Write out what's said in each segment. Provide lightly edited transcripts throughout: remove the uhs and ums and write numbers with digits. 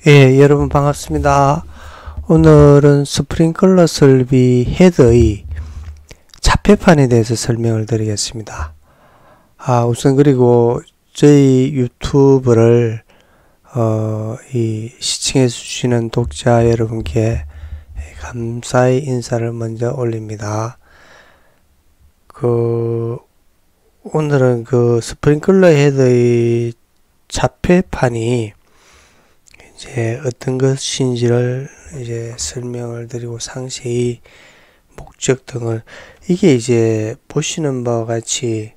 예, 여러분 반갑습니다. 오늘은 스프링클러 설비 헤드의 자폐판에 대해서 설명을 드리겠습니다. 우선 그리고 저희 유튜브를 시청해 주시는 독자 여러분께 감사의 인사를 먼저 올립니다. 오늘은 스프링클러 헤드의 자폐판이 이제 어떤 것인지를 이제 설명을 드리고 상세히 목적 등을, 이게 이제 보시는 바와 같이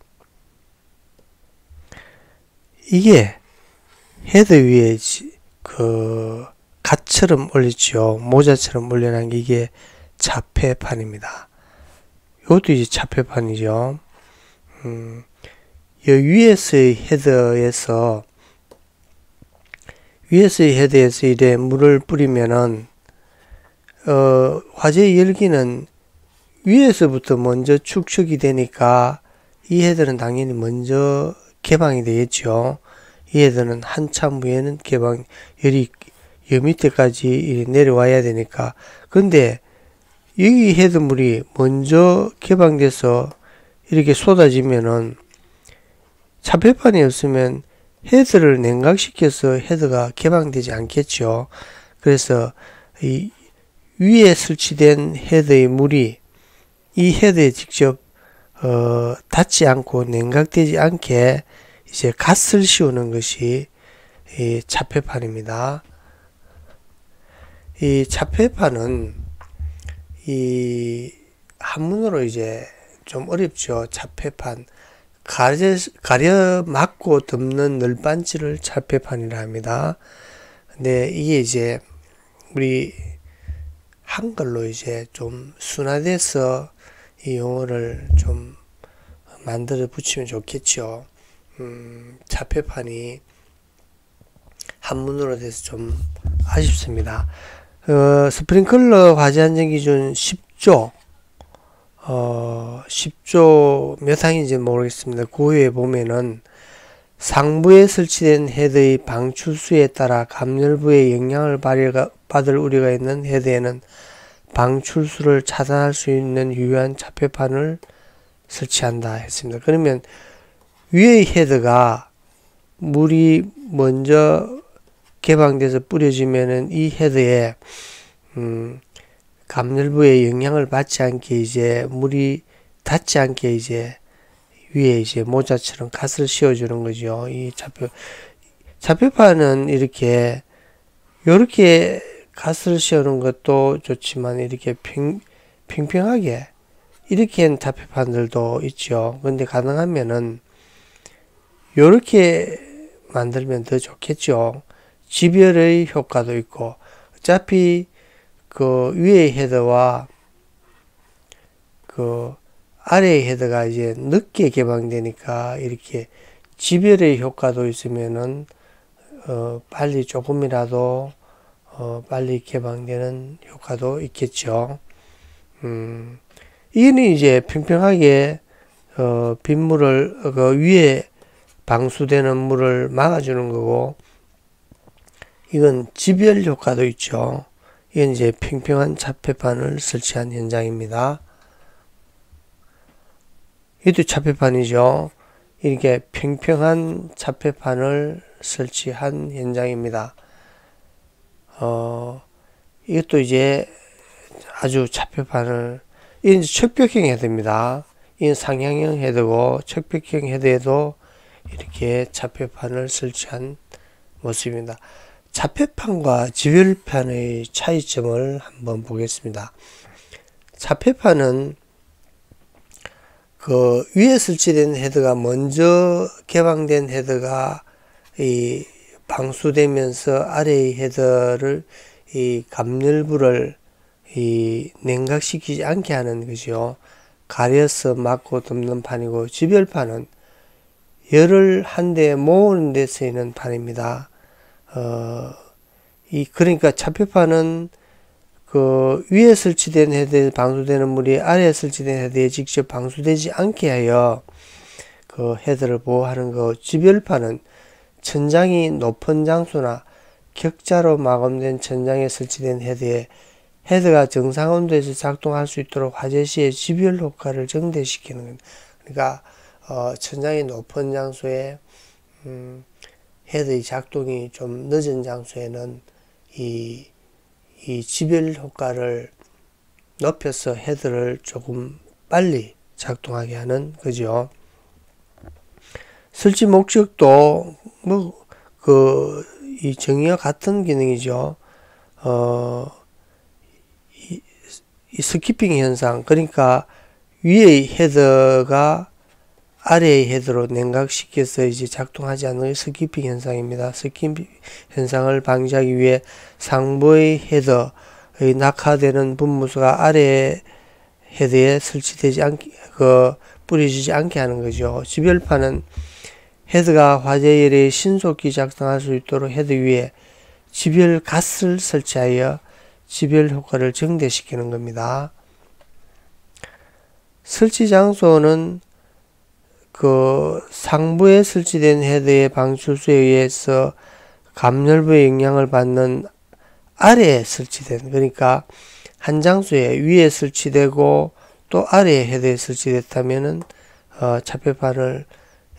이게 헤드 위에 갓처럼 올렸죠. 모자처럼 올려놓은 게 이게 자폐판입니다. 이것도 이제 자폐판이죠. 이 위에서의 헤드에서 이래 물을 뿌리면은 화재 열기는 위에서부터 먼저 축적이 되니까 이 헤드는 당연히 먼저 개방이 되겠죠. 이 헤드는 한참 후에는 열이 여 밑에까지 내려와야 되니까. 근데 여기 헤드물이 먼저 개방돼서 이렇게 쏟아지면은 자폐판이 없으면 헤드를 냉각시켜서 헤드가 개방되지 않겠죠. 그래서 이 위에 설치된 헤드의 물이 이 헤드에 직접 닿지 않고 냉각되지 않게 이제 갓을 씌우는 것이 이 자폐판입니다. 이 자폐판은 이 한문으로 이제 좀 어렵죠. 자폐판. 가려 막고 덮는 널빤지를 자폐판이라 합니다. 근데 이게 이제 우리 한글로 이제 좀 순화돼서 이 용어를 좀 만들어 붙이면 좋겠죠. 자폐판이 한문으로 돼서 좀 아쉽습니다. 스프링클러 화재 안전 기준 10조 10조 몇 항인지 모르겠습니다. 그 후에 보면은 상부에 설치된 헤드의 방출수에 따라 감열부의 영향을 받을 우려가 있는 헤드에는 방출수를 차단할 수 있는 유효한 자폐판을 설치한다 했습니다. 그러면 위의 헤드가 물이 먼저 개방돼서 뿌려지면은 이 헤드에 감열부의 영향을 받지 않게 이제 물이 닿지 않게 이제 위에 이제 모자처럼 갓을 씌워주는 거죠. 이 자폐판은 이렇게 갓을 씌우는 것도 좋지만 이렇게 평평하게 이렇게 한 자폐판들도 있죠. 근데 가능하면은 이렇게 만들면 더 좋겠죠. 지별의 효과도 있고, 어차피 위의 헤드와 아래의 헤드가 이제 늦게 개방되니까 이렇게 지별의 효과도 있으면은 빨리 조금이라도 빨리 개방되는 효과도 있겠죠. 이는 이제 평평하게 빗물을 위에 방수되는 물을 막아주는 거고, 이건 지별 효과도 있죠. 이건 이제 평평한 자폐판을 설치한 현장입니다. 이것도 자폐판이죠. 이렇게 평평한 자폐판을 설치한 현장입니다. 이것도 이제 아주 자폐판을, 이건 척벽형 헤드입니다. 이건 상향형 헤드고, 척벽형 헤드에도 이렇게 자폐판을 설치한 모습입니다. 자폐판과 지별판의 차이점을 한번 보겠습니다. 자폐판은 위에 설치된 헤드가 먼저 개방된 헤드가 방수되면서 아래의 헤드를 감열부를 냉각시키지 않게 하는 것이요. 가려서 막고 덮는 판이고, 지별판은 열을 한 대 모으는 데 쓰이는 판입니다. 그러니까 자폐판은 위에 설치된 헤드에 방수되는 물이 아래에 설치된 헤드에 직접 방수되지 않게 하여 헤드를 보호하는 거. 지별판은 천장이 높은 장소나 격자로 마감된 천장에 설치된 헤드에 헤드가 정상 온도에서 작동할 수 있도록 화재 시의 집열 효과를 증대시키는 겁니다. 그러니까 천장이 높은 장소에 헤드의 작동이 좀 늦은 장소에는 이 집열 효과를 높여서 헤드를 조금 빨리 작동하게 하는 거죠. 설치 목적도 이 정의와 같은 기능이죠. 이 스키핑 현상, 그러니까 위의 헤드가 아래의 헤드로 냉각시켜서 이제 작동하지 않는 스키핑 현상입니다. 스키핑 현상을 방지하기 위해 상부의 헤드의 낙하되는 분무소가 아래 헤드에 설치되지 않게, 뿌려지지 않게 하는 거죠. 집열판은 헤드가 화재열에 신속히 작동할 수 있도록 헤드 위에 집열 갓을 설치하여 집열 효과를 증대시키는 겁니다. 설치 장소는 상부에 설치된 헤드의 방출수에 의해서 감열부의 영향을 받는 아래에 설치된, 그러니까 한 장소에 위에 설치되고 또 아래에 헤드에 설치됐다면은 차폐판을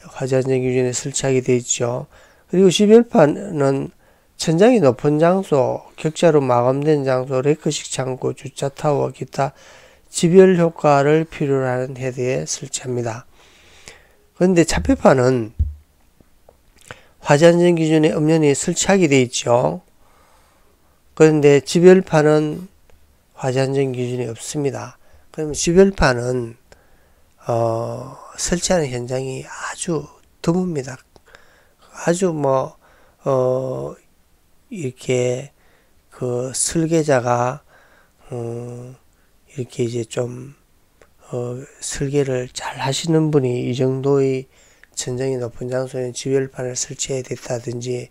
화재 안전 기준에 설치하게 되어 있죠. 그리고 집열판은 천장이 높은 장소, 격자로 마감된 장소, 레크식 창고, 주차 타워, 기타 집열 효과를 필요로 하는 헤드에 설치합니다. 그런데 차폐판은 화재 안전 기준에 엄연히 설치하게 되어 있죠. 그런데 집열판은 화재 안전 기준이 없습니다. 그러면 집열판은 설치하는 현장이 아주 드뭅니다. 아주 이렇게 설계자가 이렇게 이제 좀 설계를 잘 하시는 분이 이 정도의 천장이 높은 장소에 집열판을 설치해야 됐다든지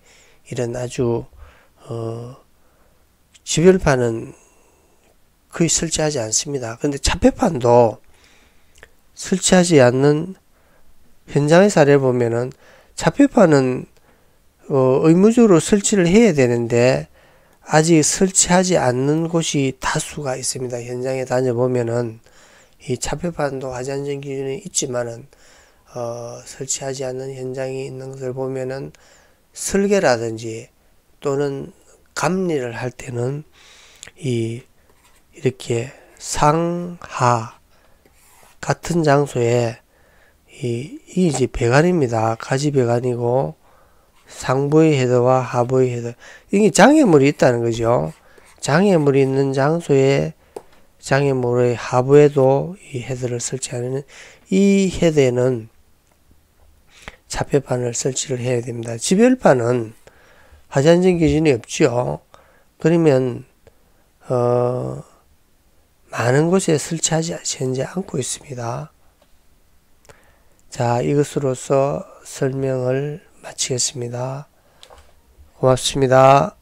이런 아주 집열판은 거의 설치하지 않습니다. 근데 차폐판도 설치하지 않는 현장의 사례를 보면은 차폐판은 의무적으로 설치를 해야 되는데 아직 설치하지 않는 곳이 다수가 있습니다. 현장에 다녀보면은 이 차폐판도 화재 안전 기준에 있지만은 설치하지 않는 현장이 있는 것을 보면은 설계라든지 또는 감리를 할 때는 이렇게 상하 같은 장소에 이제 배관입니다. 가지 배관이고 상부의 헤드와 하부의 헤드, 이게 장애물이 있다는 거죠. 장애물이 있는 장소에 장애물의 하부에도 이 헤드를 설치하는, 이 헤드에는 차폐판을 설치를 해야 됩니다. 집열판은 화재 안전 기준이 없죠. 그러면 많은 곳에 설치하지 현재 않고 있습니다. 자, 이것으로서 설명을 마치겠습니다. 고맙습니다.